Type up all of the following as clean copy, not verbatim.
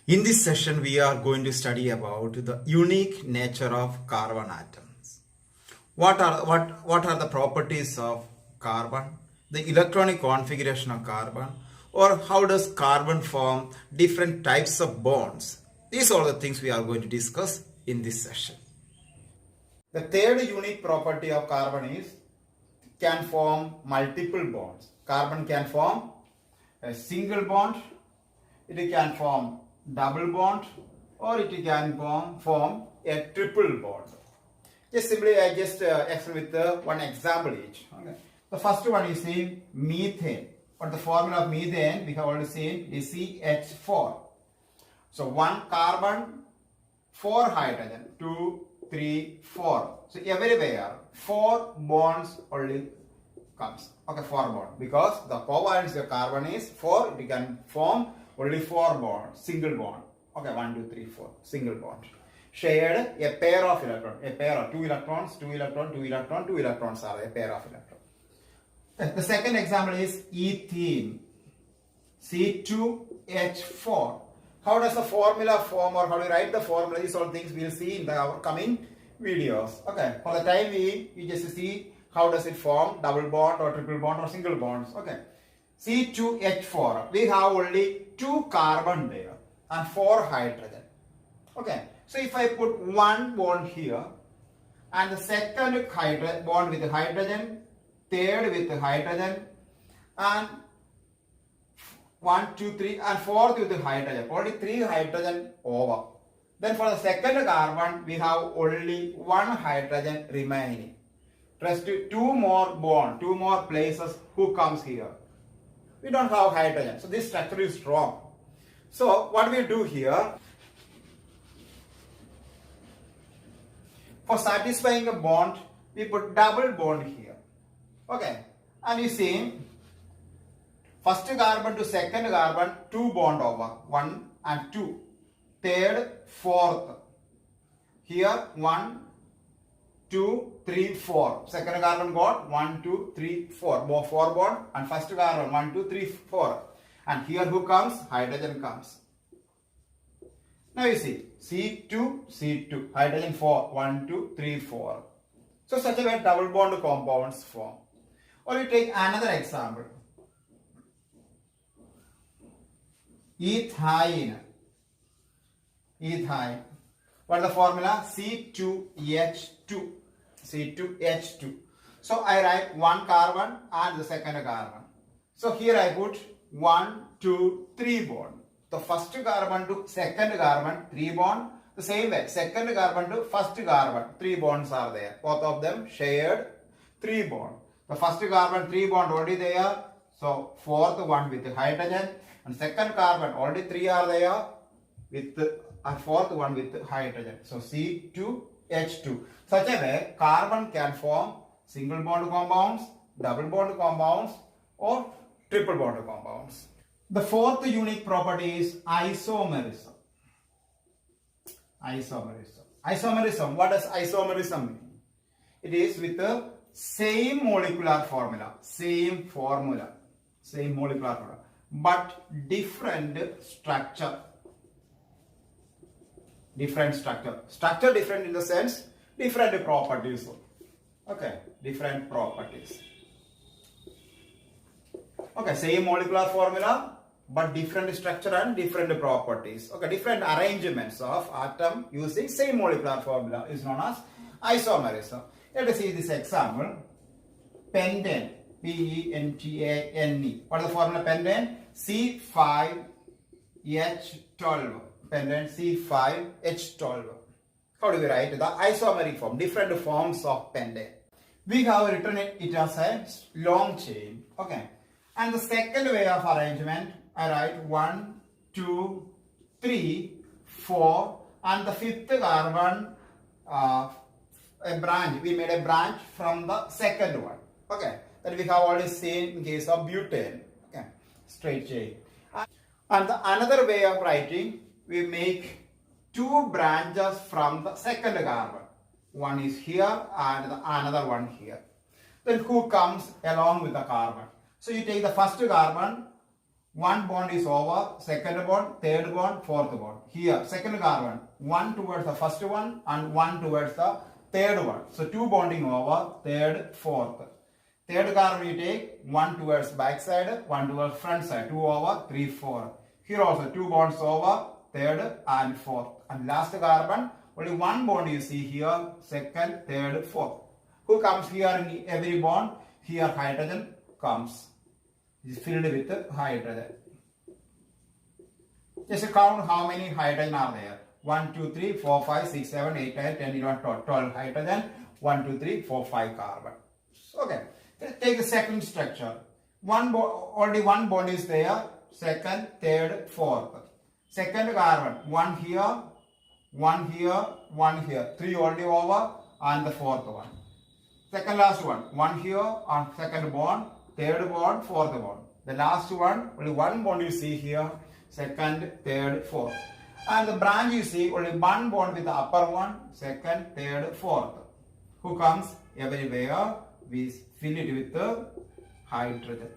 In this session, we are going to study about the unique nature of carbon atoms. What are the properties of carbon, the electronic configuration of carbon, or how does carbon form different types of bonds? These are the things we are going to discuss in this session. The third unique property of carbon is can form multiple bonds. Carbon can form a single bond, it can form double bond, or it can form a triple bond. Just simply I just explain with one example each. Okay. The first one is the methane. What the formula of methane we have already seen is CH4. So one carbon, 4 hydrogen, 2, 3, 4. So everywhere 4 bonds only comes. Okay, 4 bond. Because the covalence of carbon is 4, it can form only 4 bonds, single bond. Okay, 1, 2, 3, 4, single bond. Shared a pair of electrons, a pair of 2 electrons, 2 electrons, 2 electrons, 2 electrons are a pair of electrons. The second example is ethene, C2H4. How does the formula form, or how do we write the formula? These all things we will see in our coming videos. Okay, for the time being, we just see how does it form, double bond or triple bond or single bonds. Okay, C2H4, we have only 2 carbon there and 4 hydrogen. Okay, so if I put one bond here and the second bond with the hydrogen, third with the hydrogen, and 1, 2, 3 and fourth with the hydrogen, only 3 hydrogen over. Then for the second carbon, we have only 1 hydrogen remaining. Rest 2 more bond, 2 more places who comes here. We don't have hydrogen, so this structure is wrong. So what we do here, for satisfying a bond, we put double bond here. Okay, and you see, first carbon to second carbon, 2 bond over, 1 and 2. Third, fourth. Here, 1, 2, 3, 4. Second carbon got 1, 2, 3, 4. More 4 bond, and first carbon 1, 2, 3, 4. And here who comes? Hydrogen comes. Now you see, C2, C2, hydrogen 4, 1, 2, 3, 4. So such a way double bond compounds form. Or you take another example. Ethyne. Ethyne. What is the formula? C2H2. C2H2. So I write one carbon and the second carbon. So here I put 1, 2, 3 bond. The first carbon to second carbon, 3 bond. The same way, second carbon to first carbon, 3 bonds are there. Both of them shared 3 bond. The first carbon, 3 bond already there. So fourth one with the hydrogen. And second carbon, already 3 are there with the fourth one with the hydrogen. So C2H2. Such a way, carbon can form single bond compounds, double bond compounds, or triple bond compounds. The fourth unique property is isomerism. Isomerism. Isomerism. What does isomerism mean? It is with the same molecular formula. Same formula. Same molecular formula. But different structure. Different structure. Structure different in the sense, different properties. Okay, different properties. Okay, same molecular formula, but different structure and different properties. Okay, different arrangements of atom using same molecular formula is known as isomerism. Let us see this example. Pentane, Pentane. What is the formula pentane? C5H12. Pentane C5H12. How do we write the isomeric form? Different forms of pentane. We have written it as a long chain. Okay. And the second way of arrangement, I write 1, 2, 3, 4, and the fifth carbon, a branch. We made a branch from the second one. Okay. That we have already seen in case of butane. Okay. Straight chain. And the another way of writing, we make 2 branches from the second carbon. One is here and the another one here. Then who comes along with the carbon? So you take the first carbon, One bond is over, second bond, third bond, fourth bond. Here, second carbon, one towards the first one and one towards the third one. So two bonding over, third, fourth. Third carbon you take, one towards back side, one towards front side, 2 over, 3, 4. Here also two bonds over, third and fourth. And last carbon, only one bond you see here, second, third, fourth. Who comes here in every bond? Here hydrogen comes. It is filled with hydrogen. Just count how many hydrogen are there. 1, 2, 3, 4, 5, 6, 7, 8, 9, 10, 11, 12 hydrogen. 1, 2, 3, 4, 5 carbon. Okay. Let's take the second structure. Only one bond is there. Second, third, fourth. Second carbon. One here, one here, one here. 3 only over and the fourth one. Second last one. One here on second bond, third bond, fourth bond. The last one, only one bond you see here. Second, third, fourth. And the branch you see, only one bond with the upper one. Second, third, fourth. Who comes everywhere? We fill it with the hydrogen.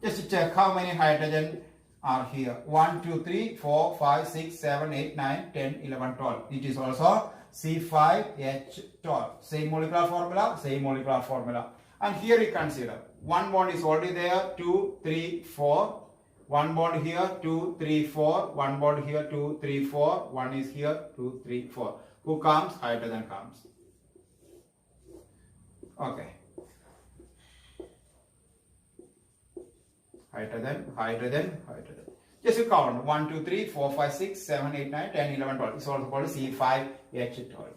Just to check how many hydrogen are here. 1, 2, 3, 4, 5, 6, 7, 8, 9, 10, 11, 12. It is also C5H12. Same molecular formula, same molecular formula. And here you consider one bond is already there, 2, 3, 4. One bond here, 2, 3, 4. One bond here, 2, 3, 4. One is here, 2, 3, 4. Who comes? Hydrogen comes. Okay. Hydrogen, hydrogen, hydrogen. Just you count 1, 2, 3, 4, 5, 6, 7, 8, 9, 10, 11, 12. It's also called C5H12.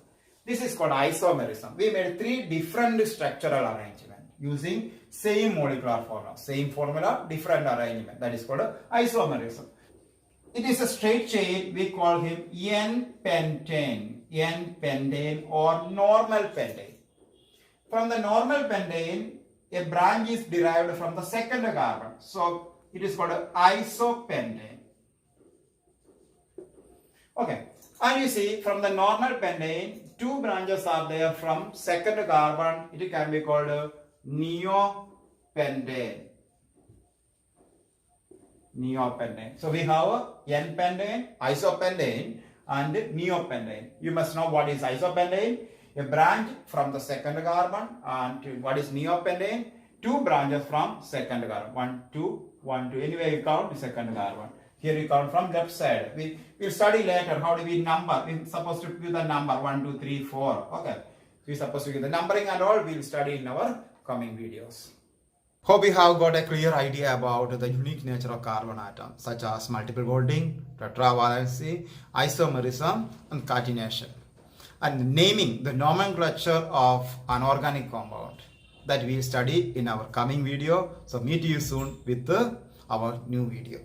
This is called isomerism. We made 3 different structural arrangements using same molecular formula. Same formula, different arrangement. That is called isomerism. It is a straight chain. We call him N-pentane. N-pentane or normal pentane. From the normal pentane, a branch is derived from the second carbon. So it is called isopentane. Okay. And you see, from the normal pentane, 2 branches are there from second carbon. It can be called neopentane. Neopentane. So we have N-pentane, isopentane, and neopentane. You must know what is isopentane. A branch from the second carbon, and what is neopentane? 2 branches from second carbon. 1, 2, 1, 2. Anyway, you count the second carbon. Here you count from left side. We'll study later how do we number. We're supposed to give the number 1, 2, 3, 4. Okay. We're supposed to give the numbering and all. We'll study in our coming videos. Hope you have got a clear idea about the unique nature of carbon atoms, such as multiple bonding, tetravalency, isomerism, and catenation, and naming the nomenclature of an organic compound that we will study in our coming video. So meet you soon with our new video.